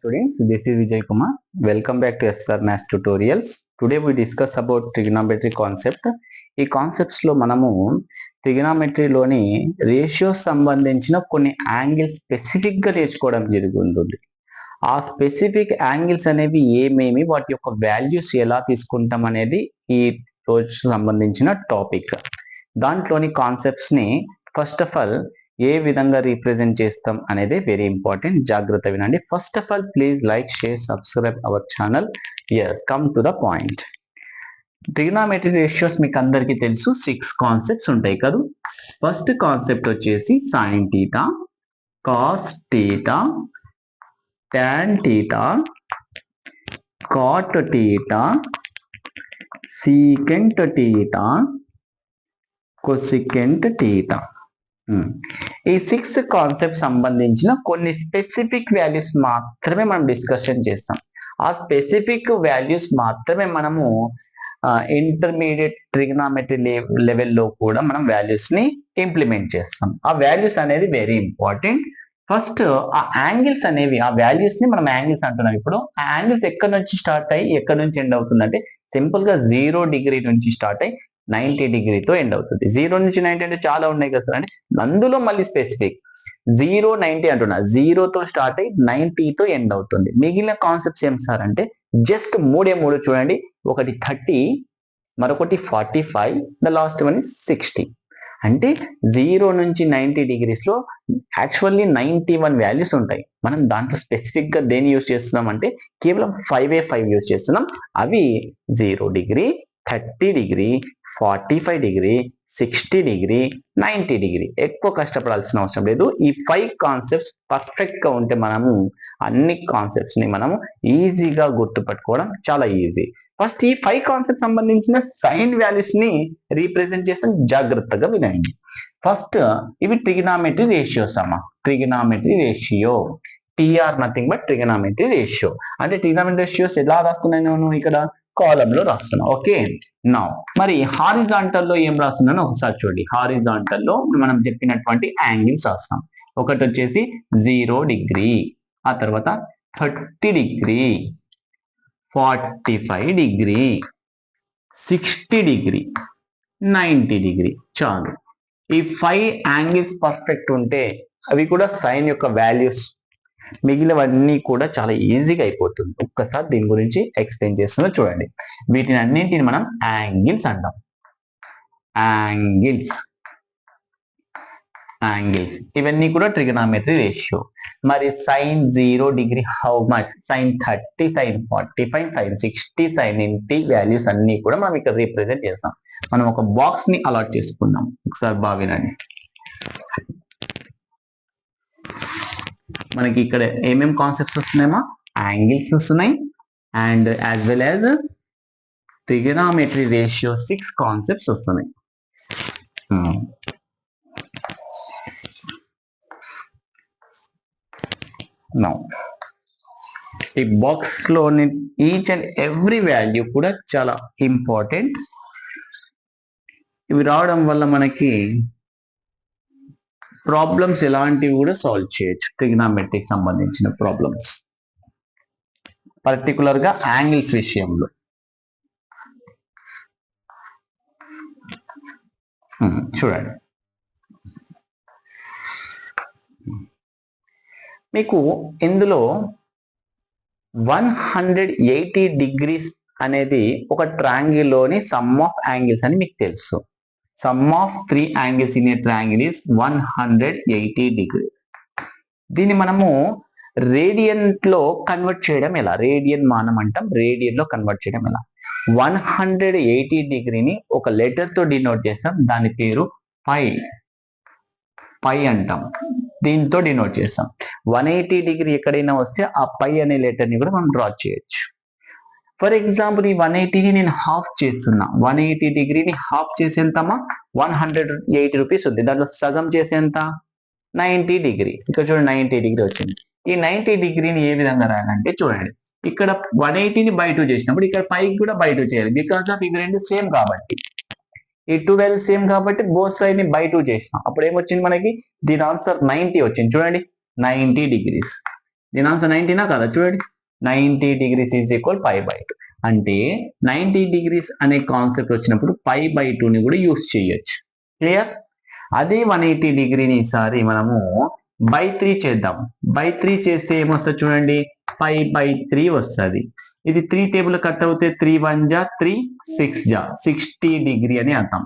Students, this is Vijay Kumar. Welcome back to SR Maths Tutorials. Today we discuss about trigonometry concept. ఈ concepts లో మనము ట్రిగనామెట్రీలోని ratios సంబంధించిన కొన్ని angles specific గా నేర్చుకోవడం జరుగుతుంది. ఆ స్పెసిఫిక్ యాంగిల్స్ అనేవి ఏమేమి, వాటి యొక్క వాల్యూస్ ఎలా తీసుకుంటాం అనేది ఈ రోజు సంబంధించిన టాపిక్. దాంట్లోని కాన్సెప్ట్స్ ని ఫస్ట్ ఆఫ్ ఆల్ ఏ విధంగా రీప్రజెంట్ చేస్తాం అనేది వెరీ ఇంపార్టెంట్. జాగ్రత్త వినండి. First of all please like, share, subscribe our channel. Yes, come to the point. Trigonometry ratios మీకు అందరికీ తెలుసు, 6 కాన్సెప్ట్స్ ఉంటాయి కదా. ఫస్ట్ కాన్సెప్ట్ వచ్చేసి sine theta, cos theta, tan theta, cot theta, secant theta, cosecant theta. ఈ 6 concept సంబంధించిన కొన్ని specific values మాత్రమే మనం డిస్కషన్ చేస్తాం. ఆ స్పెసిఫిక్ వాల్యూస్ మాత్రమే మనము ఇంటర్మీడియట్ ట్రిగనామెట్రీ లెవెల్లో కూడా మనం వాల్యూస్ ని ఇంప్లిమెంట్ చేస్తాం. ఆ వాల్యూస్ అనేది వెరీ ఇంపార్టెంట్. ఫస్ట్ ఆ యాంగిల్స్ అనేవి, ఆ వాల్యూస్ ని మనం యాంగిల్స్ అంటున్నాం. ఇప్పుడు ఆ యాంగిల్స్ ఎక్కడి నుంచి స్టార్ట్ అయ్యి ఎక్కడి నుంచి ఎండ్ అవుతుందంటే సింపుల్ గా 0 డిగ్రీ నుంచి స్టార్ట్ అయ్యి 90 డిగ్రీతో ఎండ్ అవుతుంది. 0 నుంచి 90 అంటే చాలా ఉన్నాయి కదా అంటే అందులో మళ్ళీ స్పెసిఫిక్ 0, 90 అంటున్నా. 0తో స్టార్ట్ అయ్యి 90తో ఎండ్ అవుతుంది. మిగిలిన కాన్సెప్ట్స్ ఏం సార్ అంటే జస్ట్ మూడే చూడండి. ఒకటి 30, మరొకటి 45, ద లాస్ట్ వన్ ఇస్ 60. అంటే 0 నుంచి 90 డిగ్రీస్ లో యాక్చువల్లీ 91 వాల్యూస్ ఉంటాయి. మనం దాంట్లో స్పెసిఫిక్ గా దేని యూజ్ చేస్తున్నాం అంటే కేవలం 5 యూజ్ చేస్తున్నాం. అవి 0 degree, 30 degree, 45 degree, 60 degree, 90 degree. ఎక్కువ కష్టపడాల్సిన అవసరం లేదు. ఈ 5 కాన్సెప్ట్స్ పర్ఫెక్ట్ గా ఉంటే మనము అన్ని కాన్సెప్ట్స్ ని మనము ఈజీగా గుర్తుపట్టుకోవడం చాలా ఈజీ. ఫస్ట్ ఈ 5 కాన్సెప్ట్ సంబంధించిన సైన్ వాల్యూస్ ని రీప్రజెంట్ చేస్తాం. జాగ్రత్తగా వినండి. ఫస్ట్ ఇవి ట్రిగనామెట్రీ రేషియోస్ అమ్మా. Trigonometry ratio, TR nothing but trigonometry ratio. అంటే ట్రిగనామెట్రీ రేషియోస్ ఎలా రాస్తున్నాయి నేను ఇక్కడ కాలం లో రాస్తున్నా. ఓకే, నా మరి హారిజాంటల్ లో ఏం రాస్తున్నాను ఒకసారి చూడండి. హారిజాంటల్ లో మనం చెప్పినటువంటి యాంగిల్స్ రాస్తాం. ఒకటి వచ్చేసి 0 డిగ్రీ, ఆ తర్వాత 30 డిగ్రీ, 45 డిగ్రీ, 60 డిగ్రీ, 90 డిగ్రీ. చాలు. ఈ 5 యాంగిల్స్ పర్ఫెక్ట్ ఉంటే అవి కూడా సైన్ యొక్క వాల్యూస్, మిగిలినవన్నీ కూడా చాలా ఈజీగా అయిపోతుంది. ఒక్కసారి దీని గురించి ఎక్స్ప్లెయిన్ చేస్తున్నా చూడండి. వీటిని అన్నింటిని మనం యాంగిల్స్ అంటాం. యాంగిల్స్ ఇవన్నీ కూడా ట్రిగనామెట్రీ రేషియో. మరి sine 0 degree how much? Sine 30, sine 45, sine 60, sine 90 values అన్ని కూడా మనం ఇక్కడ రిప్రజెంట్ చేస్తాం. మనం ఒక బాక్స్ ని అలాట్ చేసుకుందాం. ఒకసారి బాగా వినండి. మనకి ఇక్కడ ఏమేమి కాన్సెప్ట్స్ వస్తున్నాయమ్మా? యాంగిల్స్ వస్తున్నాయి and as well as trigonometry ratio 6 concepts వస్తున్నాయి. నౌ ఈ బాక్స్ లోని ఈచ్ అండ్ ఎవ్రీ వాల్యూ కూడా చాలా ఇంపార్టెంట్. ఇవి రావడం వల్ల మనకి ప్రాబ్లమ్స్ ఎలాంటివి కూడా సాల్వ్ చేయొచ్చు. ట్రిగనామెట్రీకి సంబంధించిన ప్రాబ్లమ్స్, పర్టికులర్ గా యాంగిల్స్ విషయంలో. చూడండి, మీకు ఇందులో 180 డిగ్రీస్ అనేది ఒక ట్రయాంగిల్ లోని సమ్ ఆఫ్ యాంగిల్స్ అని మీకు తెలుసు. Some of 3 angles in a triangle is 180 degrees. దీన్ని మనము రేడియన్ లో కన్వర్ట్ చేయడం ఎలా? రేడియన్ మానం అంటాం. రేడియన్ లో కన్వర్ట్ చేయడం ఎలా? 180 డిగ్రీని ఒక లెటర్ తో డినోట్ చేస్తాం. దాని పేరు పై అంటాం. దీంతో డినోట్ చేస్తాం. 180 డిగ్రీ ఎక్కడైనా వస్తే ఆ పై అనే లెటర్ ని కూడా మనం డ్రా చేయొచ్చు. ఫర్ ఎగ్జాంపుల్ ఈ 180ని నేను హాఫ్ చేస్తున్నా. 180 డిగ్రీని హాఫ్ చేసేంతమా 180 రూపీస్ ఉంది. దాంట్లో సగం చేసేంత 90 డిగ్రీ. ఇక్కడ చూడండి 90 డిగ్రీ వచ్చింది. ఈ 90 డిగ్రీని ఏ విధంగా రాయాలంటే చూడండి, ఇక్కడ 180ని బై 2 చేసినప్పుడు ఇక్కడ పైకి కూడా బై 2 చేయాలి. బికాస్ ఆఫ్ ఇవి రెండు సేమ్ కాబట్టి, ఈ 12 సేమ్ కాబట్టి బోత్ సైడ్ ని బై 2 చేసినాం. అప్పుడు ఏమొచ్చింది మనకి? దీని ఆన్సర్ 90 వచ్చింది. చూడండి 90 డిగ్రీస్. దీని ఆన్సర్ 90నా కదా చూడండి. 90 degrees ఈజ్ ఈక్వల్ π/2. అంటే 90 degrees అనే కాన్సెప్ట్ వచ్చినప్పుడు π/2ని కూడా యూస్ చేయొచ్చు. క్లియర్? అదే 180 డిగ్రీని ఈసారి మనము బై 3 చేద్దాం. బై 3 చేస్తే ఏమొస్తుంది చూడండి, π/3 వస్తుంది. ఇది 3 టేబుల్ కట్ అవుతే 3 1 జా 3 6 జా 60 డిగ్రీ అని అంటాం.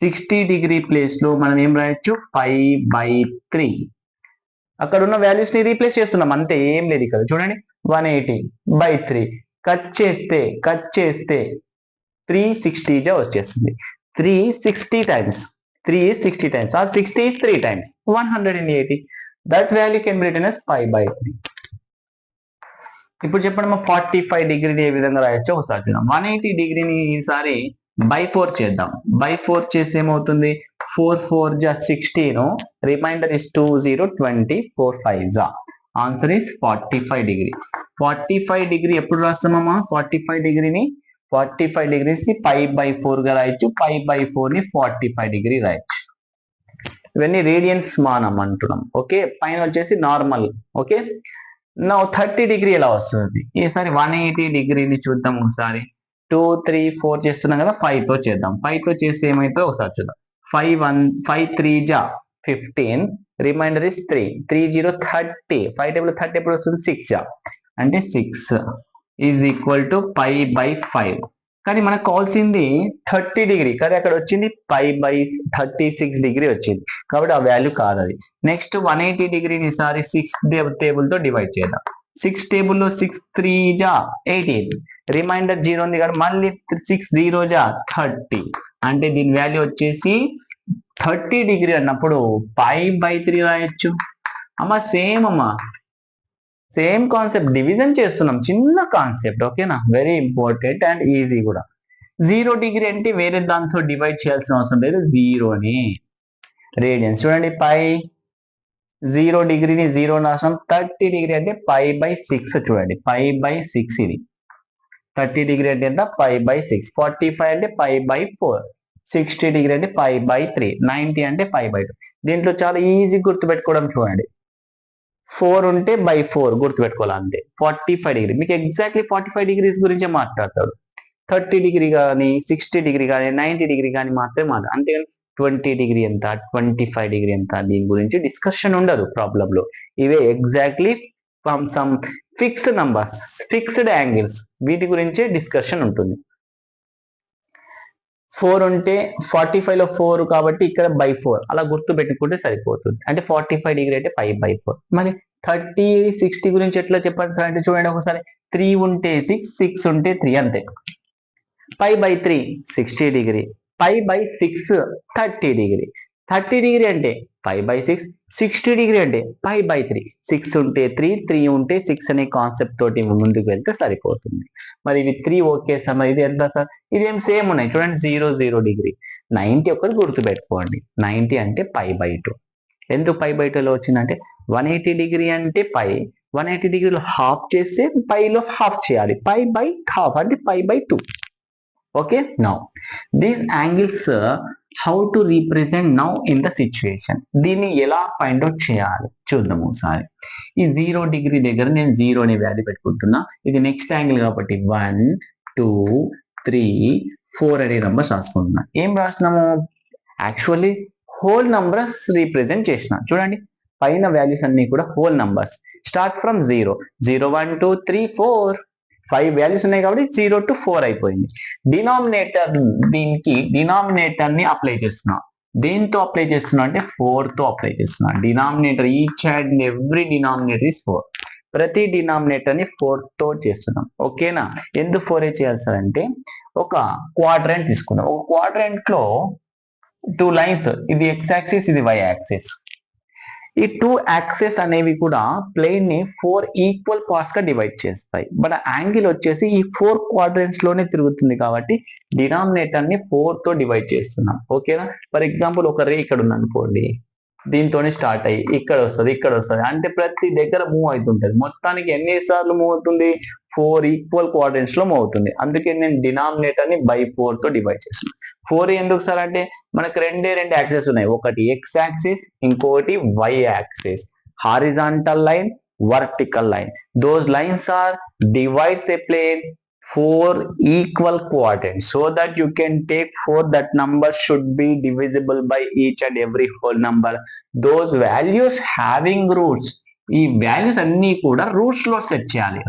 60 డిగ్రీ ప్లేస్ లో మనం ఏం రాయొచ్చు, π/3. అక్కడ ఉన్న వాల్యూస్ ని రీప్లేస్ చేస్తున్నాం అంతే, ఏం లేదు ఇక్కడ చూడండి. 180/3 కట్ చేస్తే 360 జా వచ్చేస్తుంది. 360 times 3 is 60 times or 60 is 3 times 180. That value can be written as π/3. ఇప్పుడు చెప్పండి, 45 డిగ్రీని ఏ విధంగా రాయొచ్చో ఒకసారి చూద్దాం. 180 డిగ్రీని ఈసారి బై 4 చేద్దాం. బై 4 చేసి ఏమవుతుంది, 4 4 జా 16, రిమైండర్ ఇస్ 2 0 20 4 5 జా. Answer is 45 degree. 45 డిగ్రీ ఎప్పుడు రాస్తామమ్మా, 45 డిగ్రీని 45 degrees ని π/4 గా రాయొచ్చు, π/4 ని 45 డిగ్రీ రాయొచ్చు. ఇవన్నీ రేడియన్స్ మానం అంటున్నాం. ఓకే, పైన వచ్చేసి నార్మల్. ఓకే, నా 30 డిగ్రీ ఎలా వస్తుంది, ఈసారి 180 డిగ్రీని చూద్దాం ఒకసారి. 2 3 4 చేస్తున్నాం కదా, 5 తో చేద్దాం. 5 తో చేస్తే ఏమైతే ఒకసారి చూద్దాం. 5 3 జా 15, రిమైండర్ ఇస్ 3 3 0 30. 5 టేబుల్ 30 ఎప్పుడు వస్తుంది, 6 జా అంటే 6 ఈజ్ ఈక్వల్ టు π/5. కానీ మనకు కావాల్సింది 30 డిగ్రీ, కానీ అక్కడ వచ్చింది π/36 డిగ్రీ వచ్చింది, కాబట్టి ఆ వాల్యూ కాదు అది. నెక్స్ట్ 180 డిగ్రీని ఈసారి 6 టేబుల్ తో డివైడ్ చేద్దాం. 6 టేబుల్లో 6 3 జా 18, రిమైండర్ 0 ఉంది కాబట్టి మళ్ళీ 6 0 జా 30, అంటే దీని వాల్యూ వచ్చేసి 30 డిగ్రీ అన్నప్పుడు π/3 రాయొచ్చు. అమ్మా సేమ్ అమ్మా, సేమ్ కాన్సెప్ట్, డివిజన్ చేస్తున్నాం, చిన్న కాన్సెప్ట్. ఓకేనా, వెరీ ఇంపార్టెంట్ అండ్ ఈజీ కూడా. 0 డిగ్రీ అంటే వేరే దాంతో డివైడ్ చేయాల్సిన అవసరం లేదు, 0ని రేడియన్స్ చూడండి. 0 డిగ్రీని 0 రాసాం. 30 డిగ్రీ అంటే π/6 చూడండి, π/6 ఇది. 30 డిగ్రీ అంటే ఎంత, π/6. 45 అంటే π/4. 60 డిగ్రీ అంటే π/3. 90 అంటే π/2. దీంట్లో చాలా ఈజీ గుర్తుపెట్టుకోవడం చూడండి. 4 ఉంటే /4 గుర్తుపెట్టుకోవాలి అంతే. 45 డిగ్రీ మీకు ఎగ్జాక్ట్లీ 45 డిగ్రీస్ గురించే మాట్లాడతాడు. 30 డిగ్రీ కానీ 60 డిగ్రీ కానీ 90 డిగ్రీ కానీ మాత్రమే మాట్లాడు, అంతేగాని 20 డిగ్రీ ఎంత 25 డిగ్రీ ఎంత దీని గురించి డిస్కషన్ ఉండదు ప్రాబ్లం లో. ఇవే exactly from some fixed numbers, fixed angles, వీటి గురించే డిస్కషన్ ఉంటుంది. 4 ఉంటే 45 లో 4 కాబట్టి ఇక్కడ /4 అలా గుర్తు పెట్టుకుంటే సరిపోతుంది. అంటే 45 డిగ్రీ అంటే π/4. మరి 30 60 గురించి ఎట్లా చెప్పండి సార్ అంటే చూడండి ఒకసారి. 3 ఉంటే 6, 6 ఉంటే 3 అంతే. π/3 60 డిగ్రీ, π/6 30 డిగ్రీ. 30 డిగ్రీ అంటే π/6, 60 డిగ్రీ అంటే π/3. 6 ఉంటే 3, 3 ఉంటే 6 అనే కాన్సెప్ట్ తోటి ముందుకు వెళ్తే సరిపోతుంది. మరి ఇవి 3 ఓకే సార్, మరి ఇది ఎంత సార్, ఇదేం సేమ్ ఉన్నాయి చూడండి. 0 0 డిగ్రీ. 90 ఒకటి గుర్తు పెట్టుకోండి, 90 అంటే π/2. ఎందుకు π/2లో వచ్చిందంటే 180 డిగ్రీ అంటే π, 180 డిగ్రీలో హాఫ్ చేస్తే పైలో హాఫ్ చేయాలి, π/2 అంటే π/2. Okay, now these angles how to represent now in the situation. దీన్ని ఎలా ఫైండ్ అవుట్ చేయాలి చూద్దాము ఒకసారి. ఈ 0 డిగ్రీ దగ్గర నేను 0 అనే వాల్యూ పెట్టుకుంటున్నా. ఇది నెక్స్ట్ యాంగిల్ కాబట్టి 1 2 3 4 అనే నంబర్స్ రాసుకుంటున్నా. ఏం రాసినాము, యాక్చువల్లీ హోల్ నంబర్స్ రీప్రజెంట్ చేసిన. చూడండి పైన వాల్యూస్ అన్ని కూడా whole numbers. Starts from 0 0 1 2 3 4 5 values ఉన్నాయి కాబట్టి 0 to 4 అయిపోయింది. డినామినేటర్, దీనికి డినామినేటర్ ని అప్లై చేస్తున్నా. దేంతో అప్లై చేస్తున్నా అంటే 4 తో అప్లై చేస్తున్నా. Denominator each and every denominator is 4. ప్రతి డినామినేటర్ ని 4 తో చేస్తున్నాం. ఓకేనా, ఎందుకు 4 చేయాలి సార్ అంటే ఒక క్వాడ్రంట్ తీసుకున్నాం. ఒక క్వాడ్రంట్ లో 2 లైన్స్, ఇది x యాక్సిస్ ఇది y యాక్సిస్. ఈ 2 యాక్సెస్ అనేవి కూడా ప్లేన్ ని 4 ఈక్వల్ పార్ట్స్ గా డివైడ్ చేస్తాయి. బట్ యాంగిల్ వచ్చేసి ఈ 4 క్వాడ్రంట్స్ లోనే తిరుగుతుంది కాబట్టి డినామినేటర్ ని 4 తో డివైడ్ చేస్తున్నాం. ఓకేనా, ఫర్ ఎగ్జాంపుల్ ఒక రే ఇక్కడ ఉంది అనుకోండి, దీంతోనే స్టార్ట్ అయ్యి ఇక్కడ వస్తుంది అంటే ప్రతి దగ్గర మూవ్ అవుతుంటది. మొత్తానికి ఎన్నిసార్లు మూవ్ అవుతుంది, 4 ఈక్వల్ క్వాడ్రంట్స్ లో మూవ్ అవుతుంది. అందుకే నేను డినామినేటర్ ని /4 తో డివైడ్ చేస్తున్నాను. 4 ఎందుకు సార్ అంటే మనకు రెండు యాక్సెస్ ఉన్నాయి, ఒకటి x యాక్సిస్ ఇంకోటి y axis. Horizontal line vertical line. Those lines are divides a plane 4 equal quadrants, so that you can take 4 that number should be divisible by each and every whole number. Those values having roots, ఈ values అన్ని కూడా roots లో set చేయాలి.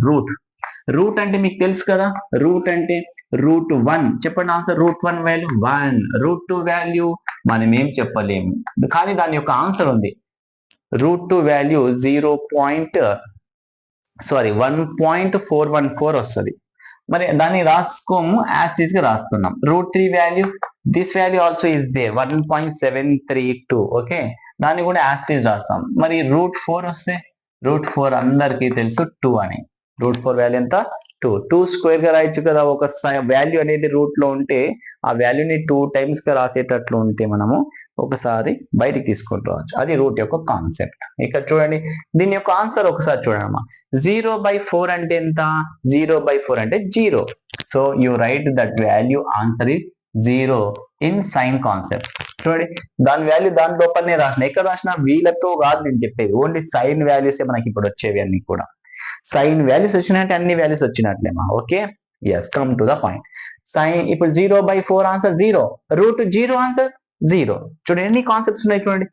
Route అంటే మీకు తెలుసు కదా, route అంటే √1 చెప్పండి ఆన్సర్. √1 వాల్యూ 1, √2 వాల్యూ మనం ఏం చెప్పలేము, కానీ దాని యొక్క ఆన్సర్ ఉంది. √2 వాల్యూ 1.414 వస్తుంది. మరి దాన్ని రాసుకోము, యాజ్ టీజ్ గా రాస్తున్నాం. √3 value, this value also is there 1.732. Okay, దాన్ని కూడా యాజ్ టీజ్ రాస్తాం. మరి √4 వస్తే, √4 అందరికీ తెలుసు 2 అని. √4 వాల్యూ ఎంత? 2 స్క్వేర్ గా రాయొచ్చు కదా. ఒక వాల్యూ అనేది రూట్ లో ఉంటే ఆ వాల్యూని 2 టైమ్స్ గా రాసేటట్లు ఉంటే మనము ఒకసారి బయటికి తీసుకొని రావచ్చు. అది రూట్ యొక్క కాన్సెప్ట్. ఇక్కడ చూడండి, దీని యొక్క ఆన్సర్ ఒకసారి చూడమ్మా. 0/4 అంటే ఎంత? 0/4 అంటే 0. So you write that value answer is 0 in sine concept. చూడండి, దాని వాల్యూ దాని లోపలనే రాసిన. ఎక్కడ రాసిన? వీళ్ళతో కాదు నేను చెప్పేది, ఓన్లీ సైన్ వాల్యూస్ మనకి ఇప్పుడు వచ్చేవి అన్ని కూడా. సైన్ వాల్యూస్ వచ్చినట్టే అన్ని వాల్యూస్ వచ్చినట్లేమా. Okay, yes, come to the point. Sine ఇప్పుడు 0/4 ఆన్సర్ 0, √0 ఆన్సర్ 0. చూడండి ఎన్ని కాన్సెప్ట్స్ ఉన్నాయి చూడండి.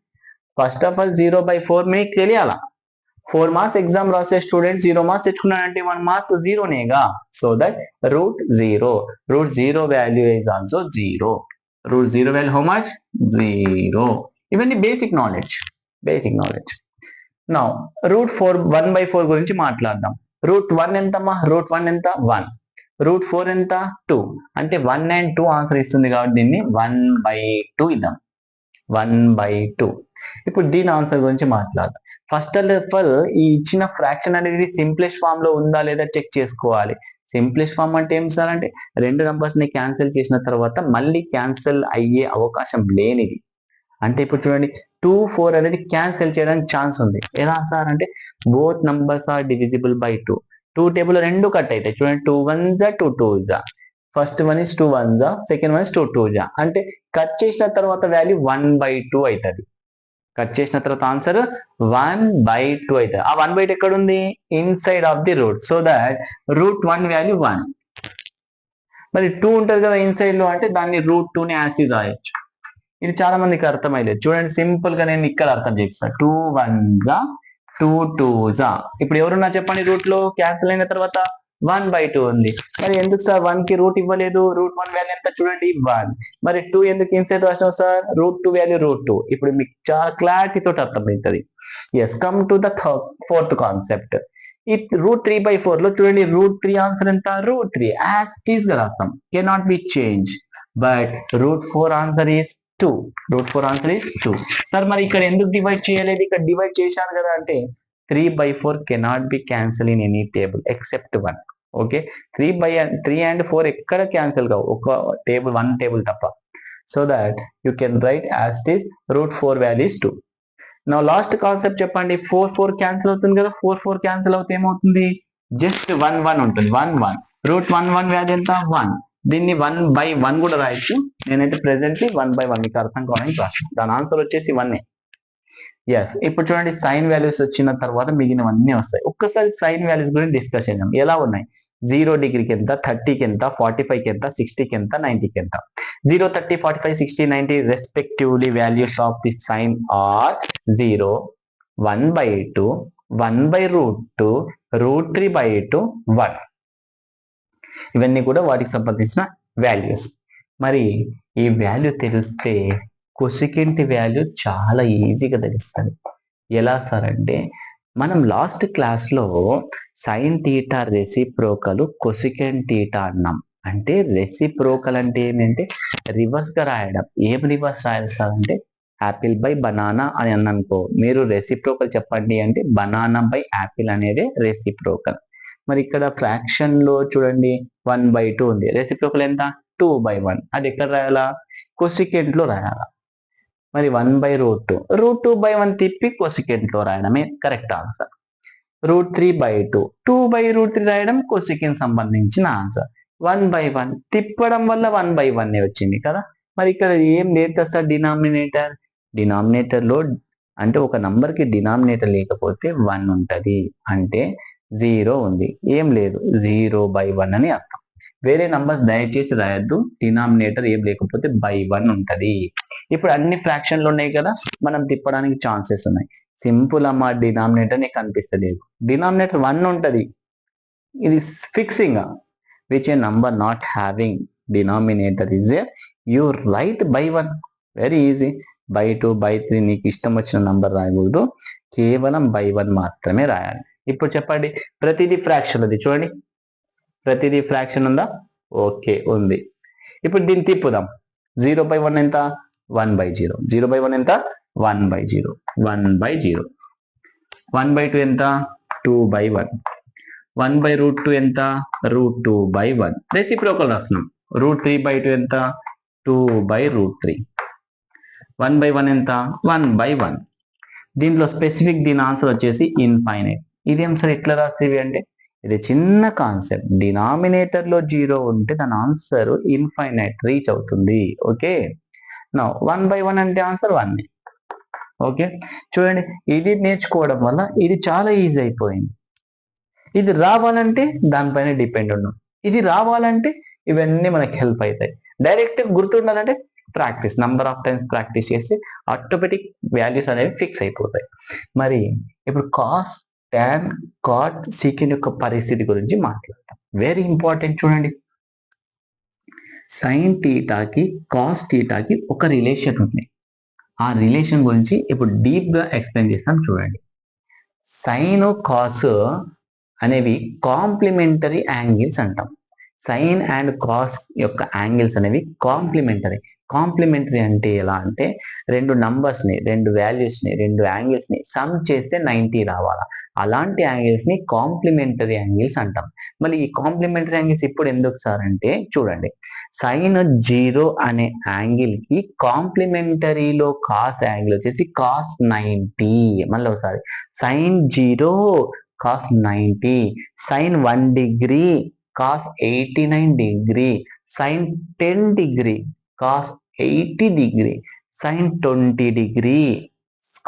ఫస్ట్ ఆఫ్ ఆల్ 0/4 మీకు తెలియాలా. 4 మార్క్స్ ఎగ్జామ్ రాసే స్టూడెంట్ 0 మార్క్స్ తెచ్చుకున్నాడంటే 1 మార్క్స్ 0నేగా. So that √0 value is also 0. √0 value how much? 0. ఇవన్నీ బేసిక్ నాలెడ్జ్. నౌ √4 1/4 గురించి మాట్లాడదాం. √1 ఎంతమ్మా? √1 ఎంత? 1. √4 ఎంత? 2. అంటే 1 and 2 ఆన్సర్ ఇస్తుంది కాబట్టి దీన్ని 1/2 ఇద్దాం. 1/2. ఇప్పుడు దీని ఆన్సర్ గురించి మాట్లాడదాం. ఫస్ట్ ఆఫ్ ఆల్ ఈ ఇచ్చిన ఫ్రాక్షన్ అనేది సింప్లెస్ట్ ఫామ్ లో ఉందా లేదా చెక్ చేసుకోవాలి. సింప్లెస్ట్ ఫామ్ అంటే ఏం సార్ అంటే 2 నంబర్స్ ని క్యాన్సిల్ చేసిన తర్వాత మళ్ళీ క్యాన్సిల్ అయ్యే అవకాశం లేనిది. అంటే ఇప్పుడు చూడండి 2, 4 అనేది క్యాన్సిల్ చేయడానికి ఛాన్స్ ఉంది. ఎలా సార్ అంటే both numbers are divisible by 2. 2 table 2 cut అవుతాయి. చూడండి 2 1s 2 2s. First one is 2 1s, second one is 2 2s. అంటే కట్ చేసిన తర్వాత వాల్యూ 1/2 అవుతుంది. కట్ చేసిన తర్వాత ఆన్సర్ 1/2 అవుతుంది. ఆ 1/2 ఎక్కడ ఉంది? Inside of the root. So that √1 value 1. మరి 2 ఉంటుంది కదా ఇన్సైడ్ లో, అంటే దాన్ని √2ని యాసిడ్ రాయొచ్చు. ఇది చాలా మందికి అర్థమైలేదు. చూడండి సింపుల్ గా నేను ఇక్కడ అర్థం చేస్తాను. 2 1s 2 2s. ఇప్పుడు ఎవరున్నా చెప్పండి రూట్ లో క్యాన్సిల్ అయిన తర్వాత 1/2 ఉంది. మరి ఎందుకు సార్ 1 కి రూట్ ఇవ్వలేదు? √1 వాల్యూ ఎంత చూడండి 1. మరి 2 ఎందుకు ఇన్సైడ్ రాసినావు సార్? √2 వాల్యూ √2. ఇప్పుడు మీకు చాలా క్లారిటీ తోటి అర్థమవుతుంది. Yes, come to the fourth concept. ఈ √3/4 లో చూడండి √3 ఆన్సర్ ఎంత? √3 యాజ్ ఇట్ ఈస్ గా రాస్తాం, cannot be change. But √4 answer is 2. √4 answer is 2. Sir మరి ఇక్కడ ఎందుకు డివైడ్ చేయలేదు? ఇక్కడ డివైడ్ చేశాను కదా అంటే 3/4 cannot be cancel in any table except 1. Okay, 3 and 4 ఎక్కడ క్యాన్సిల్ కావు, ఒక టేబుల్ 1 టేబుల్ తప్ప. So that you can write as it is √4 value is 2. నా లాస్ట్ కాన్సెప్ట్ చెప్పండి. 4 క్యాన్సిల్ అవుతుంది కదా. 4 క్యాన్సిల్ అవుతే ఏమవుతుంది? జస్ట్ 1 ఉంటుంది. 1 √1 వాల్యూ ఎంత? 1. దీన్ని 1/1 కూడా రాయొచ్చు. నేనైతే ప్రెసెంట్లీ 1/1 మీకు అర్థం కావడానికి రాస్తాను. దాని ఆన్సర్ వచ్చేసి 1. ఎస్, ఇప్పుడు చూడండి సైన్ వాల్యూస్ వచ్చిన తర్వాత మిగిలినవన్నీ వస్తాయి. ఒక్కసారి సైన్ వాల్యూస్ గురించి డిస్కస్ చేద్దాం. ఎలా ఉన్నాయి? 0 డిగ్రీకి ఎంత, 30కి ఎంత, 45కి ఎంత, 60కి ఎంత, 90కి ఎంత. 0, 30, 45, 60, 90 respectively values of the sine are 0, 1/2, 1/√2, √3/2, 1. ఇవన్నీ కూడా వాటికి సంబంధించిన వాల్యూస్. మరి ఈ వాల్యూ తెలిస్తే కొసికెంట్ వాల్యూ చాలా ఈజీగా తెలుస్తుంది. ఎలా సార్ అంటే మనం లాస్ట్ క్లాస్ లో sine theta reciprocal cosecant theta అన్నాం. అంటే రెసిప్రోకల్ అంటే ఏంటంటే రివర్స్ గా రాయడం. ఏం రివర్స్ రాయాలి సార్ అంటే యాపిల్ బై బనానా అని అన్ననుకో, మీరు రెసిప్రోకల్ చెప్పండి అంటే బనానా బై యాపిల్ అనేది రెసిప్రోకల్. మరి ఇక్కడ ఫ్రాక్షన్ లో చూడండి 1/2 ఉంది. రెసిప్రోకల్ ఎంత? 2/1. అది ఎక్కడ రాయాలా? కొసికెంట్ లో రాయాలా. మరి 1/√2, √2/1 తిప్పి కొసికెంట్ లో రాయడమే కరెక్ట్ ఆన్సర్. √3/2, 2/√3 రాయడం కొసికెంట్ సంబంధించిన ఆన్సర్. 1/1 తిప్పడం వల్ల 1/1 వచ్చింది కదా. మరి ఇక్కడ ఏం లేదు సార్ డినామినేటర్ లో అంటే ఒక నంబర్కి డినామినేటర్ లేకపోతే 1 ఉంటుంది, అంటే 0 ఉంది, ఏం లేదు 0/1 అని అర్థం. వేరే నంబర్స్ దయచేసి రాయొద్దు, డినామినేటర్ ఏం లేకపోతే by1 ఉంటుంది. ఇప్పుడు అన్ని ఫ్రాక్షన్లు ఉన్నాయి కదా, మనం తిప్పడానికి ఛాన్సెస్ ఉన్నాయి. సింపుల్ అమ్మా, డినామినేటర్ నీకు కనిపిస్తలేదు, డినామినేటర్ 1 ఉంటుంది, ఇది fixing. Which A number not having denominator is a, you right by1, very easy. by2 by3 నీకు ఇష్టం వచ్చిన నంబర్ రాయకూడదు, కేవలం by1 మాత్రమే రాయాలి. ఇప్పుడు చెప్పండి, ప్రతిదీ ఫ్రాక్షన్ ఉంది చూడండి, ప్రతిదీ ఫ్రాక్షన్ ఉందా? ఓకే ఉంది. ఇప్పుడు దీన్ని తిప్పుదాం, 0/1 ఎంత? 1/0. 0/1 ఎంత? 1/0. 1/0. 1/2 ఎంత? 2/1. 1/√2 ఎంత? √2/1. రెసిప్రోకల్ రాస్తున్నాం. √3/2 ఎంత? 2/√3. 1/1 ఎంత? 1/1. దీంట్లో స్పెసిఫిక్, దీని ఆన్సర్ వచ్చేసి ఇన్ఫైనైట్. ఇదేం సార్ ఎట్లా రాసేవి అంటే, ఇది చిన్న కాన్సెప్ట్, డినామినేటర్ లో 0 ఉంటే దాని ఆన్సర్ ఇన్ఫైనైట్ రీచ్ అవుతుంది. ఓకే, నా 1/1 అంటే ఆన్సర్ 1. ఓకే, చూడండి, ఇది నేర్చుకోవడం వల్ల ఇది చాలా ఈజీ అయిపోయింది. ఇది రావాలంటే దానిపైన డిపెండ్ ఉన్నాం, ఇది రావాలంటే ఇవన్నీ మనకి హెల్ప్ అవుతాయి. డైరెక్ట్ గుర్తుండాలంటే practice, number of times practice చేసి ఆటోమేటిక్ వాల్యూస్ అనేవి ఫిక్స్ అయిపోతాయి. మరి ఇప్పుడు కాస్, టాన్, కాట్, సీకెంట్ యొక్క పరిస్థితి గురించి మాట్లాడతాం. Very important. చూడండి, సైన్ థీటాకి కాస్ థీటాకి ఒక రిలేషన్ ఉంది. ఆ రిలేషన్ గురించి ఇప్పుడు డీప్ గా ఎక్స్ప్లెయిన్ చేస్తాం. చూడండి, సైన్ కాస్ అనేవి కాంప్లిమెంటరీ యాంగిల్స్ అంటాం. సైన్ అండ్ కాస్ యొక్క యాంగిల్స్ అనేవి కాంప్లిమెంటరీ. కాంప్లిమెంటరీ అంటే ఎలా అంటే, రెండు నంబర్స్ని, రెండు వాల్యూస్ని, రెండు యాంగిల్స్ని సమ్ చేస్తే 90 రావాలా, అలాంటి యాంగిల్స్ని కాంప్లిమెంటరీ యాంగిల్స్ అంటాం. మళ్ళీ ఈ కాంప్లిమెంటరీ యాంగిల్స్ ఇప్పుడు ఎందుకు సార్ అంటే, చూడండి, సైన్ 0 అనే యాంగిల్కి కాంప్లిమెంటరీలో కాస్ యాంగిల్ వచ్చేసి కాస్ 90. మళ్ళీ ఒకసారి, sine 0 cos 90, sine 1 degree cos 89 degree, sin 10 degree, cos 80 degree, sin 20 degree,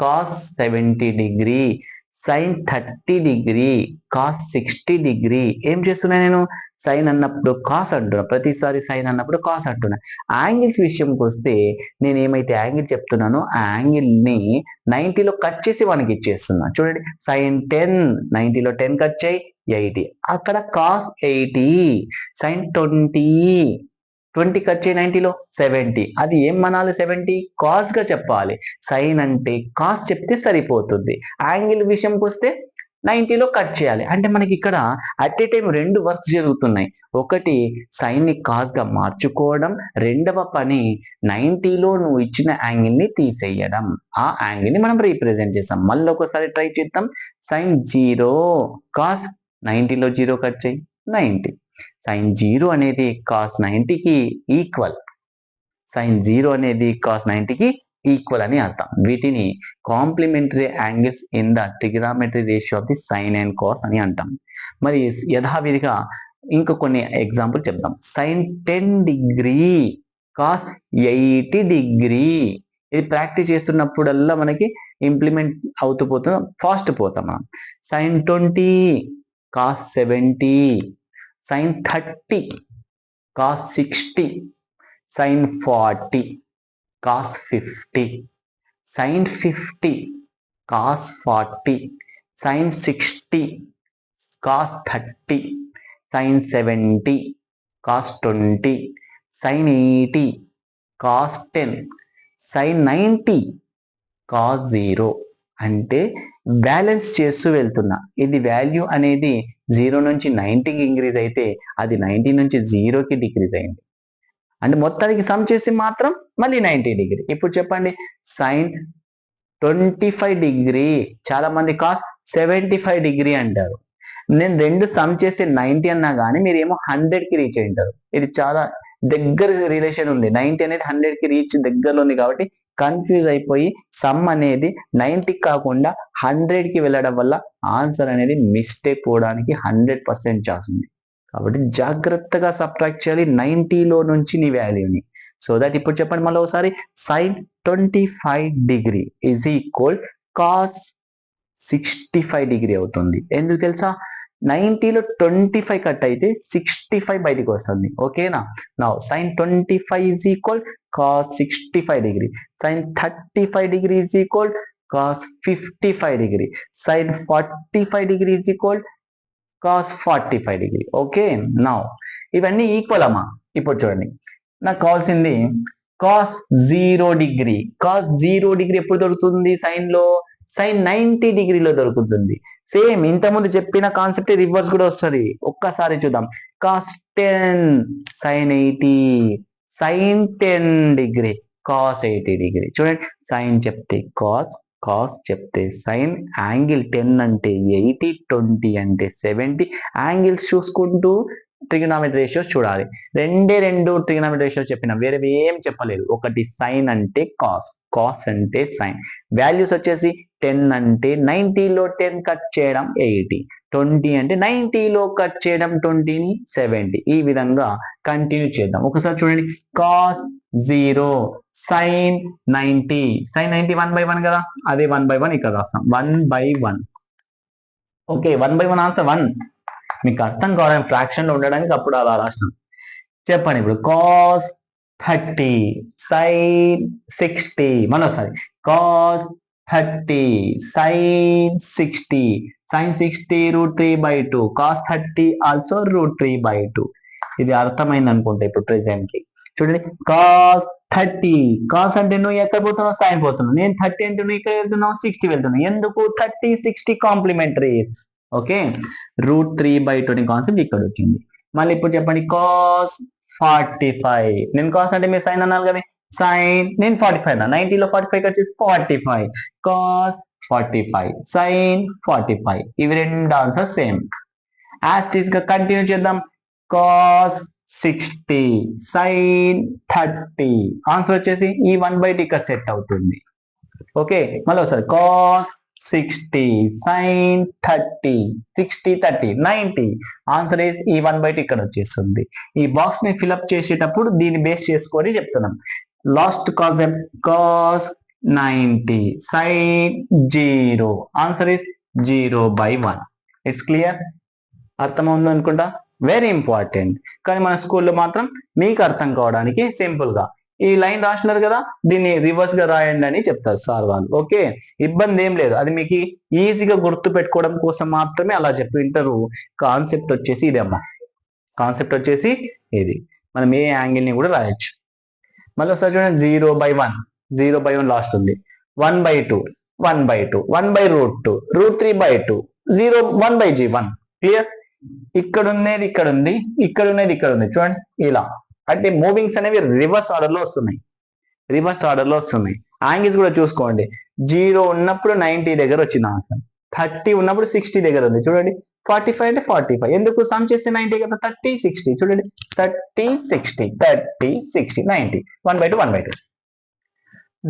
cos 70 degree, sin 30 degree, cos 60 degree. ఏం చేస్తున్నా నేను? సైన్ అన్నప్పుడు కాస్ అంటున్నా, ప్రతిసారి సైన్ అన్నప్పుడు కాస్ అంటున్నా. యాంగిల్స్ విషయంకి వస్తే నేను ఏమైతే యాంగిల్ చెప్తున్నానో ఆ యాంగిల్ని 90లో కట్ చేసి 1కి ఇచ్చేస్తున్నా. చూడండి, సైన్ 10, 90లో 10 కట్ చేయి 80, అక్కడ కాస్ 80, సైన్ 20 కట్ చేయి 90లో 70, అది ఏం మనాలి? 70 కాస్ గా చెప్పాలి. సైన్ అంటే కాస్ చెప్తే సరిపోతుంది. యాంగిల్ విషయంకి వస్తే 90లో కట్ చేయాలి. అంటే మనకి ఇక్కడ అట్ ఏ టైం రెండు వర్క్స్ జరుగుతున్నాయి. ఒకటి సైన్ ని కాస్ గా మార్చుకోవడం, రెండవ పని 90లో నువ్వు ఇచ్చిన యాంగిల్ ని తీసేయడం. ఆ యాంగిల్ ని మనం రీప్రజెంట్ చేస్తాం. మళ్ళీ ఒకసారి ట్రై చేద్దాం. సైన్ 0 కాస్ 90లో 0 కట్ చేయి 90. సైన్ 0 అనేది కాస్ 90కి ఈక్వల్. సైన్ 0 అనేది కాస్ 90కి ఈక్వల్ అని అర్థం. వీటిని complementary angles in the trigonometry ratio of the sine and cos అని అంటాం. మరి యథావిధిగా ఇంకా కొన్ని ఎగ్జాంపుల్ చెప్దాం. Sine 10 degree cos 80 degree. ఇది ప్రాక్టీస్ చేస్తున్నప్పుడల్లా మనకి ఇంప్లిమెంట్ అవుతూ పోతాం, ఫాస్ట్ పోతాం మనం. Sine 20 cos 70, sine 30 cos 60, sine 40 cos 50, sine 50 cos 40, sine 60 cos 30, sine 70 cos 20, sine 80 cos 10, sine 90 cos 0. అంటే బ్యాలెన్స్ చేస్తూ వెళ్తున్నా. ఇది వాల్యూ అనేది 0 నుంచి 90కి ఇంక్రీజ్ అయితే అది 90 నుంచి 0కి డిక్రీజ్ అయింది. అంటే మొత్తానికి సమ్ చేసి మాత్రం మళ్ళీ 90 డిగ్రీ. ఇప్పుడు చెప్పండి, సైన్ 25 డిగ్రీ, చాలా మంది కాస్ 75 డిగ్రీ అంటారు. నేను రెండు సమ్ చేసి 90 అన్నా కానీ మీరు ఏమో 100కి రీచ్ అయింటారు. ఇది చాలా దగ్గర రిలేషన్ ఉంది. 90 అనేది 100కి రీచ్ దగ్గరలో ఉంది కాబట్టి కన్ఫ్యూజ్ అయిపోయి సమ్ అనేది 90కి కాకుండా 100కి వెళ్ళడం వల్ల ఆన్సర్ అనేది మిస్టేక్ పోవడానికి 100% ఛాన్స్ ఉంది. కాబట్టి జాగ్రత్తగా సబ్ట్రాక్ట్ చేయాలి 90లో నుంచి నీ వాల్యూని. సో దట్ ఇప్పుడు చెప్పండి మళ్ళీ ఒకసారి, sine 25 degree is equal cos 65 degree అవుతుంది. ఎందుకు తెలుసా? 90లో 25 కట్ అయితే 65 బయటికి వస్తుంది. ఓకేనా? Now sin 25 is equal cos 65 degree. sin 35 degree is equal cos 55 degree. sin 45 degree is equal cos 45 degree. Okay, now ఇవన్నీ ఈక్వల్ అమ్మా. ఇప్పుడు చూడండి, నాకు కావాల్సింది cos 0 degree. cos 0 degree ఎప్పుడు దొరుకుతుంది సైన్ లో? sin 90 డిగ్రీలో దొరుకుతుంది. సేమ్ ఇంతకుముందు చెప్పిన కాన్సెప్ట్ రివర్స్ కూడా వస్తుంది. ఒక్కసారి చూద్దాం. cos 10 sin 80, sin 10 degree cos 80 degree. చూడండి, సైన్ చెప్తే కాస్, కాస్ చెప్తే సైన్, యాంగిల్ 10 అంటే 80, 20 అంటే 70. యాంగిల్స్ చూసుకుంటూ ట్రిగనామెట్రీ రేషియోస్ చూడాలి. రెండు ట్రిగనామెట్రీ రేషియోస్ చెప్పిన, వేరే ఏం చెప్పలేదు. ఒకటి సైన్ అంటే కాస్, కాస్ అంటే సైన్. వాల్యూస్ వచ్చేసి 10 అంటే 90లో 10 కట్ చేయడం 80, 20 అంటే 90లో కట్ చేయడం 20ని 70. ఈ విధంగా కంటిన్యూ చేద్దాం. ఒకసారి చూడండి, కాస్ 0 sin 90, sin 90 1/1 కదా, అదే 1/1 ఇక్కడ రాస్తాం. 1/1. Okay, 1/1 answer 1. మీకు అర్థం కావడానికి ఫ్రాక్షన్ లో ఉండడానికి అప్పుడు అలా రాసినాం. చెప్పండి ఇప్పుడు cos 30 sin 60, మరోసారి cos 30 sin 60, sin 60 √3/2, cos 30 also √3/2. ఇది అర్థమైంది అనుకుంటా ఇప్పుడు ప్రెసెంట్ కి. చూడండి, cos 30, cos అంటే నువ్వు ఎక్కడ పోతున్నావు? సైన్ పోతున్నావు. నేను 30 అంటే నువ్వు ఇక్కడ వెళ్తున్నావు, 60 వెళ్తున్నావు. ఎందుకు? 30 60 కాంప్లిమెంటరీ. ఓకే, √3/2 కాన్సెప్ట్ ఇక్కడ వచ్చింది. మళ్ళీ ఇప్పుడు చెప్పండి, cos 45. నేను కాస్ అంటే మీరు సైన్ అన్నారు కదా, సైన్, నేను 45 నా, 90లో 45 వచ్చి 45, cos 45 sin 45. ఇవి రెండు ఆన్సర్ సేమ్. యాజ్ గా కంటిన్యూ చేద్దాం. cos 60 sin 30, ఆన్సర్ వచ్చేసి ఈ 1/2 ఇక్కడ సెట్ అవుతుంది. ఓకే, మళ్ళీ ఒకసారి cos 60 sin 30, 60 30 90, ఆన్సర్ ఇస్ ఈ 1/2 ఇక్కడ వచ్చేస్తుంది. ఈ బాక్స్ ని ఫిల్అప్ చేసేటప్పుడు దీన్ని బేస్ చేసుకొని చెప్తున్నాం. Last concept cos 90 sin 0, answer is 0/1. It's clear? అర్థమవుతుంది అనుకుంటా. Very important. కానీ మన స్కూల్లో మాత్రం మీకు అర్థం కావడానికి సింపుల్ గా ఈ లైన్ రాసినారు కదా, దీన్ని రివర్స్ గా రాయండి అని చెప్తారు సార్ వాళ్ళు. ఓకే, ఇబ్బంది ఏం లేదు. అది మీకు ఈజీగా గుర్తు పెట్టుకోవడం కోసం మాత్రమే అలా చెప్పింటారు. కాన్సెప్ట్ వచ్చేసి ఇది అమ్మా, కాన్సెప్ట్ వచ్చేసి ఇది. మనం ఏ యాంగిల్ ని కూడా రాయొచ్చు. మళ్ళీ ఒకసారి చూడండి, 0/1, 0/1 లాస్ట్ ఉంది. 1/2, 1/2, 1/√2, √3/2, 0 1/g1. క్లియర్? ఇక్కడ ఉన్నది ఇక్కడ ఉంది, ఇక్కడ ఉన్నది ఇక్కడ ఉంది. చూడండి, ఇలా అంటే మూవింగ్స్ అనేవి రివర్స్ ఆర్డర్ లో వస్తున్నాయి, రివర్స్ ఆర్డర్ లో వస్తున్నాయి. యాంగిల్స్ కూడా చూసుకోండి. 0 ఉన్నప్పుడు 90 దగ్గర వచ్చింది ఆన్సర్, 30 ఉన్నప్పుడు 60 దగ్గర ఉంది. చూడండి, 45 అంటే 45. ఎందుకు? సమ్ చేస్తే 90 కదా, 30 60. చూడండి, 30 60, 30 60 90, 1/2 1/2.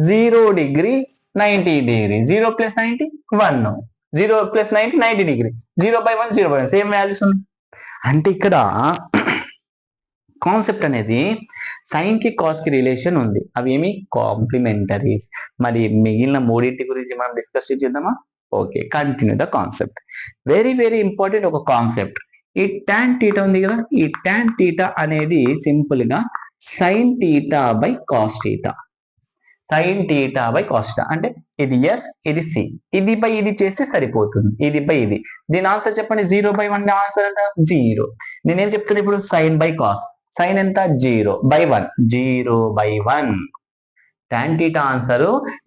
0 degree 90 degree, 0 + 90 1, 0 + 90 90 degree, 0/1 0/1 same values ఉంది. అంటే ఇక్కడ కాన్సెప్ట్ అనేది సైన్ కి కాస్ కి రిలేషన్ ఉంది. అవి ఏమి? కాంప్లిమెంటరీస్. మరి మిగిలిన మూడింటి గురించి మనం డిస్కస్ చేద్దామా? Okay, continue the concept. Very very important ఒక కాన్సెప్ట్. ఈ tan θ ఉంది కదా, ఈ tan θ అనేది సింపుల్ గా sin θ cos θ, sin θ cos θ. అంటే ఇది ఎస్, ఇది సి, ఇది బై ఇది చేస్తే సరిపోతుంది. ఇది బై ఇది. దీని ఆన్సర్ చెప్పండి. 0/1 ఆన్సర్ అంట 0. నేనేం చెప్తున్నా ఇప్పుడు? Sign by cos. సైన్ ఎంత? 0/1, 0/1. tan θ answer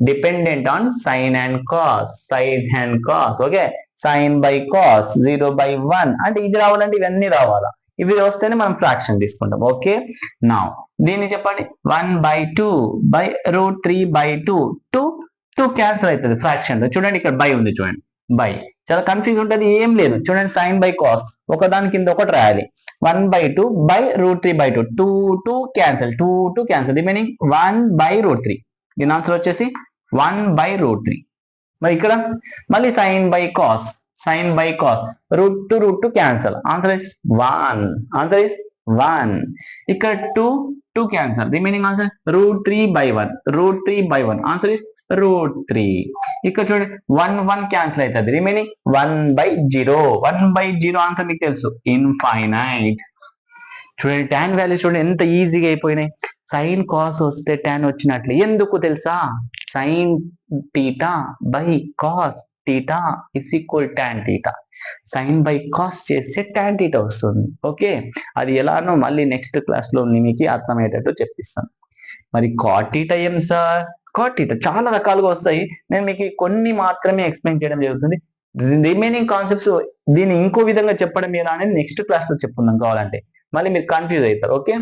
dependent on sine and cos, sine and cos. Okay, sine by cos 0/1 అంటే ఇది రావాలంటే ఇవన్నీ రావాలా, ఇవి వస్తేనే మనం ఫ్రాక్షన్ తీసుకుంటాం. ఓకే, నౌ దీన్ని చెప్పండి. 1/2 √3/2, 2 క్యాన్సిల్ అవుతుంది ఫ్రాక్షన్ లో. చూడండి, ఇక్కడ బై ఉంది, చూడండి బై. చాలా కన్ఫ్యూజ్ ఉంటుంది, ఏం లేదు. చూడండి, సైన్ బై కాస్ ఒకదాని కింద ఒకటి రాయాలి. 1/2 √3/2, 2 క్యాన్సిల్, 2 క్యాన్సిల్, రిమైనింగ్ 1/√3. దీని ఆన్సర్ వచ్చేసి 1/√3. మరి ఇక్కడ మళ్ళీ sine by cos, sin by cos, √2 cancel, answer is 1, answer is 1. ఇక్కడ 2 cancel, remaining answer √3/1, √3/1, answer is √3. ఇక్కడ చూడండి 1 క్యాన్సిల్ అవుతుంది, రిమైనింగ్ 1/0. 1/0 ఆన్సర్ మీకు తెలుసు, ఇన్ఫైనైట్. చూడండి tan వాల్యూస్ చూడండి ఎంత ఈజీగా అయిపోయినాయి. సైన్ కాస్ వస్తే tan వచ్చినట్లు, ఎందుకు తెలుసా? Sine theta by cos theta is equal tan theta. Sine by cos చేస్తే tan థీటా వస్తుంది. ఓకే, అది ఎలానో మళ్ళీ నెక్స్ట్ క్లాస్ లో మీకు అర్థమయ్యేటట్టు చెప్పిస్తాను. మరి కాట్ థీటా ఏం సార్? కాట్ థీటా చాలా రకాలుగా వస్తాయి, నేను మీకు కొన్ని మాత్రమే ఎక్స్ప్లెయిన్ చేయడం జరుగుతుంది. రిమైనింగ్ కాన్సెప్ట్స్ దీన్ని ఇంకో విధంగా చెప్పడం ఎలా అనేది నెక్స్ట్ క్లాస్ లో చెప్పుకుందాం కావాలంటే, మళ్ళీ మీరు కన్ఫ్యూజ్ అవుతారు. ఓకే,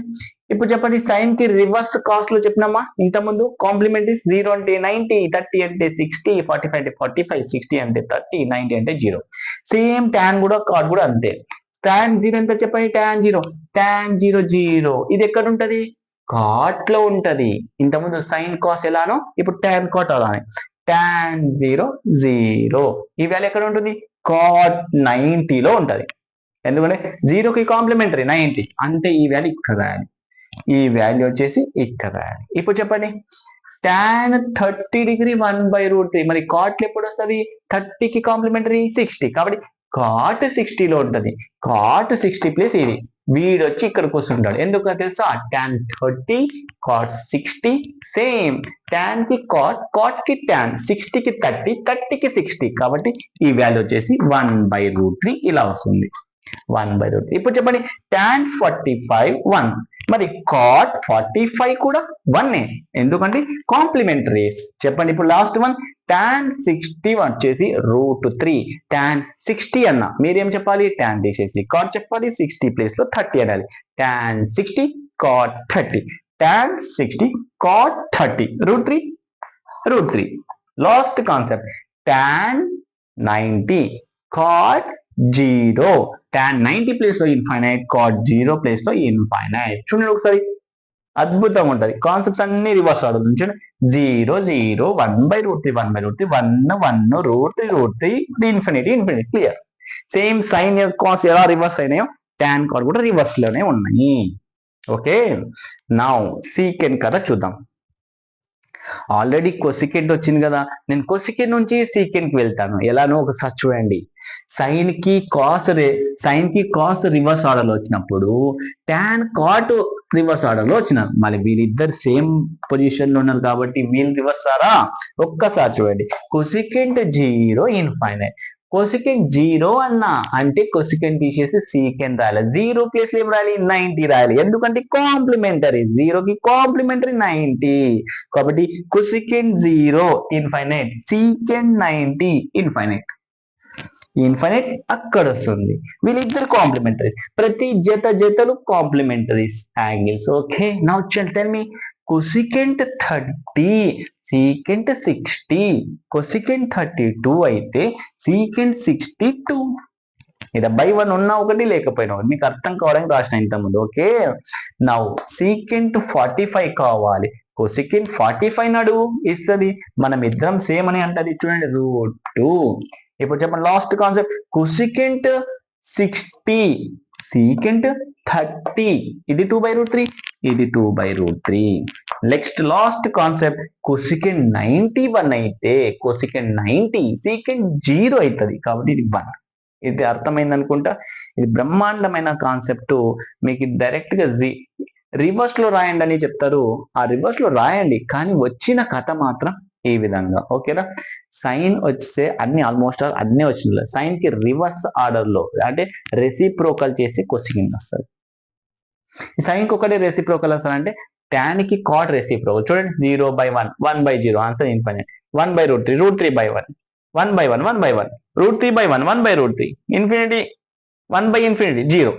ఇప్పుడు చెప్పండి, సైన్ కి రివర్స్ కాస్ట్ లో చెప్పినామా ఇంతకుముందు. కాంప్లిమెంట్ 0 అంటే 90, 30 అంటే 60, 45 అంటే 45, 60 అంటే 30, 90 అంటే 0. సేమ్ tan కూడా కాట్ కూడా అంతే. tan 0 ఎంత చెప్పండి? tan 0 0. ఇది ఎక్కడ ఉంటది? కాట్ లో ఉంటది. ఇంతకుముందు సైన్ కాస్ ఎలానో ఇప్పుడు tan కాట్ అలానే. tan 0 0. ఈ వాల్యూ ఎక్కడ ఉంటుంది? కాట్ 90 లో ఉంటది. ఎందుకంటే 0కి కాంప్లిమెంటరీ 90 అంటే ఈ వాల్యూ ఇక్కడ రాయాలి, ఈ వాల్యూ వచ్చేసి ఇక్కడ రాయాలి. ఇప్పుడు చెప్పండి, tan 30 డిగ్రీ 1/√3. మరి కాట్ ఎప్పుడు వస్తుంది? 30కి కాంప్లిమెంటరీ 60, కాబట్టి కాట్ 60 లో ఉంటది. కాట్ 60 ప్లస్ ఇది, వీడు వచ్చి ఇక్కడికి వస్తుంటాడు. ఎందుకు తెలుసా? tan 30 cot 60 same. tan కి కాట్ కి tan, 60కి 30, 30కి 60, కాబట్టి ఈ వాల్యూ వచ్చేసి 1/√3 ఇలా వస్తుంది. 1/√3. ఇప్పుడు చెప్పండి, tan 45 1. మరి cot 45 కూడా 1, ఎందుకంటే కాంప్లిమెంటరీస్. చెప్పండి ఇప్పుడు లాస్ట్ వన్, tan 60 వచ్చేసి √3. tan 60 అన్న మీరేం చెప్పాలి? tan తీసేసి cot చెప్పాలి, 60 ప్లేస్ లో 30 అనాలి. tan 60 cot 30, tan 60 cot 30, √3. Last concept, tan 90 cot 0. tan 90 place లో ఇన్ఫైనైట్, cot 0 ప్లేస్ లో ఇన్ఫైనైట్. చూడండి ఒకసారి, అద్భుతంగా ఉంటది. కాన్సెప్ట్స్ అన్ని రివర్స్ ఆర్డర్ నుంచి 0 0 1/√3 1/√3 1 1 √3 infinity clear. Same sine cos ఎలా రివర్స్ అయినాయో tan కాట్ కూడా రివర్స్ లోనే ఉన్నాయి. ఓకే, నౌ సీకెంట్ కదా చూద్దాం. ఆల్రెడీ కొసికెంట్ వచ్చింది కదా, నేను కొసికెంట్ నుంచి సీకెంట్ కి వెళ్తాను. ఎలానో ఒకసారి చూడండి. సైన్ కి కాస్ రివర్స్ ఆర్డర్ లో వచ్చినప్పుడు tan కాట్ రివర్స్ ఆర్డర్ లో వచ్చినారు. మళ్ళీ వీళ్ళిద్దరు సేమ్ పొజిషన్ లో ఉన్నారు కాబట్టి వీళ్ళు రివర్స్ ఆరా. ఒక్కసారి చూడండి, కొసికెంట్ 0 ఇన్ఫైనైట్. కొసికెంట్ 0 అన్నా అంటే కొసికెంట్ తీసేసి సీకెంట్ రాయాలి. 0 ప్లేస్ ఏం రాయాలి? 90 రాయాలి, ఎందుకంటే కాంప్లిమెంటరీ. 0కి కాంప్లిమెంటరీ 90, కాబట్టి cosecant 0 infinite, secant 90 infinite. Infinite అక్కడ వస్తుంది. వీళ్ళిద్దరు కాంప్లిమెంటరీ, ప్రతి జతలు complimentaries angles. Okay, now tell me, cosecant 30 secant 60, cosecant 32 అయితే సీకెంట్ 62. ఇది /1 ఉన్నా ఒకటి లేకపోయినా ఒకటి, మీకు అర్థం కావడానికి రాసిన ఇంతకుముందు. ఓకే, నౌ సీకెంట్ 45 కావాలి. కొసికెంట్ 45 నడు ఇస్తుంది, మనం ఇద్దరం సేమ్ అని అంటది. చూడండి √2. ఇప్పుడు చెప్పండి లాస్ట్ కాన్సెప్ట్, కొసికెంట్ 60 సీకెంట్ 30, ఇది 2/√3, ఇది 2/√3. నెక్స్ట్ లాస్ట్ కాన్సెప్ట్, కొసికెంట్ 91 అయితే కొసికెంట్ 90 సీకెంట్ 0 అవుతుంది, కాబట్టి ఇది 1. ఇది అర్థమైంది అనుకుంటా. ఇది బ్రహ్మాండమైన కాన్సెప్ట్. మీకు డైరెక్ట్ గా రివర్స్ లో రాయండి అని చెప్తారు, ఆ రివర్స్ లో రాయండి, కానీ వచ్చిన కథ మాత్రం ఈ విధంగా. ఓకేనా, సైన్ వచ్చే అన్ని ఆల్మోస్ట్ అన్ని వచ్చింది. సైన్ కి రివర్స్ ఆర్డర్ లో అంటే రెసిప్రోకల్ చేసి కొసికెంట్ వస్తుంది. సైన్ కి ఒకటి రెసిప్రోకల్ వస్తుంది, tan కి కాట్ రెసిప్రోకల్. చూడండి 0/1 1/0 ఆన్సర్ ఇన్ఫైనైట్. 1/√3 √3/1 1/1 1/1 √3/1 1/√3 ఇన్ఫినిటీ 1/∞ 0.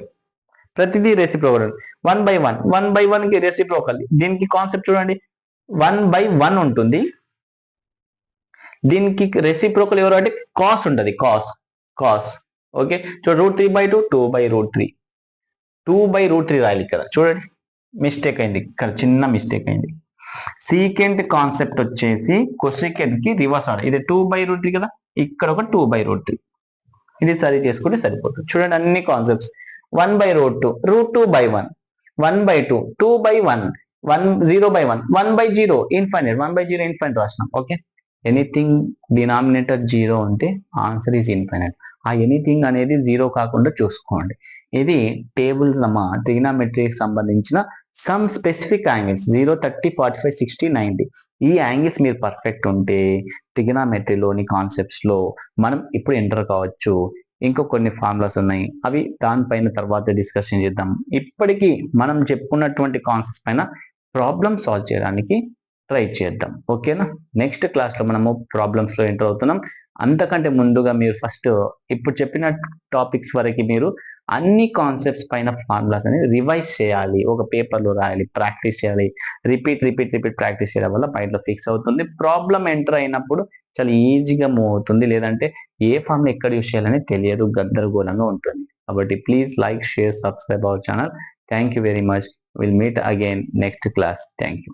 ప్రతిదీ రెసిప్రోకల్. 1/1 1/1 కి రెసిప్రోకల్. దీనికి కాన్సెప్ట్ చూడండి, 1/1 ఉంటుంది, దీనికి రెసిప్రోకల్ ఎవరు అంటే కాస్ ఉంటుంది, కాస్. ఓకే, చూడండి √3/2 2/√3 2/√3 రాయాలి ఇక్కడ. చూడండి మిస్టేక్ అయింది, ఇక్కడ చిన్న మిస్టేక్ అయింది. సీకెంట్ కాన్సెప్ట్ వచ్చేసి కొసికెంట్ కి రివర్స్ ఆర్డర్. ఇది 2/√3 కదా, ఇక్కడ ఒక 2/√3, ఇది సరి చేసుకుంటే సరిపోతుంది. చూడండి అన్ని కాన్సెప్ట్స్ 1/√2 √2/1 1/2 2/1 0/1 1/0 ఇన్ఫైనైట్ 1/0 ఇన్ఫైనైట్ రాసినాం. ఓకే, ఎనీథింగ్ డినామినేటర్ 0 ఉంటే ఆన్సర్ ఈజ్ ఇన్ఫైనైట్. ఆ ఎనీథింగ్ అనేది 0 కాకుండా చూసుకోండి. ఇది టేబుల్ ట్రిగ్నామెట్రీకి సంబంధించిన సమ్ స్పెసిఫిక్ యాంగిల్స్ 0, 30, 45, 60, 90. ఈ యాంగిల్స్ మీరు పర్ఫెక్ట్ ఉంటే ట్రిగ్నామెట్రీలోని కాన్సెప్ట్స్లో మనం ఇప్పుడు ఎంటర్ కావచ్చు. ఇంకో కొన్ని ఫార్ములాస్ ఉన్నాయి, అవి దానిపైన తర్వాత డిస్కషన్ చేద్దాం. ఇప్పటికీ మనం చెప్పుకున్నటువంటి కాన్సెప్ట్స్ పైన ప్రాబ్లమ్ సాల్వ్ చేయడానికి ట్రై చేద్దాం. ఓకేనా? నెక్స్ట్ క్లాస్లో మనము ప్రాబ్లమ్స్లో ఎంటర్ అవుతున్నాం. అంతకంటే ముందుగా మీరు ఫస్ట్ ఇప్పుడు చెప్పిన టాపిక్స్ వరకు మీరు అన్ని కాన్సెప్ట్స్ పైన ఫార్ములాస్ అనేది రివైజ్ చేయాలి, ఒక పేపర్లో రాయాలి, ప్రాక్టీస్ చేయాలి. రిపీట్ ప్రాక్టీస్ చేయడం వల్ల మైండ్లో ఫిక్స్ అవుతుంది. ప్రాబ్లం ఎంటర్ అయినప్పుడు చాలా ఈజీగా మూవ్ అవుతుంది. లేదంటే ఏ ఫార్ములా ఎక్కడ యూస్ చేయాలని తెలియదు, గందరగోళంగా ఉంటుంది. కాబట్టి please like, share, subscribe our channel. Thank you very much. Will meet again next class. Thank you.